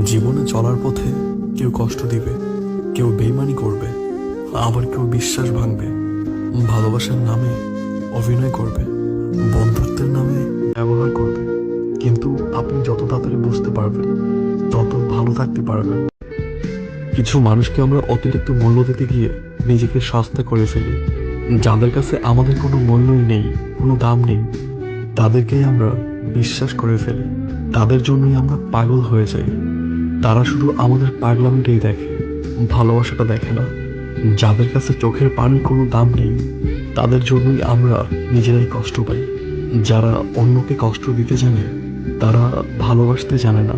জীবনে চলার পথে কেউ কষ্ট দিবে, কেউ বেইমানি করবে, আবার কেউ বিশ্বাস ভাঙবে। ভালোবাসার নামে অভিনয় করবে, বন্ধুত্বের নামে ব্যবহার করবে। কিন্তু আপনি যত তাড়াতাড়ি বুঝতে পারবেন, তত ভালো থাকতে পারবেন। কিছু মানুষকে আমরা অতিরিক্ত মূল্য দিতে গিয়ে নিজেকে সস্তা করে ফেলি। যাদের কাছে আমাদের কোনো মূল্যই নেই, কোনো দাম নেই, তাদেরকেই আমরা বিশ্বাস করে ফেলি। তাদের জন্যই আমরা পাগল হয়ে যাই। তারা শুধু আমাদের পাগলামিটাই দেখে, ভালোবাসাটা দেখে না। যাদের কাছে চোখের পানির কোনো দাম নেই, তাদের জন্যই আমরা নিজেরাই কষ্ট পাই। যারা অন্যকে কষ্ট দিতে জানে, তারা ভালোবাসতে জানে না।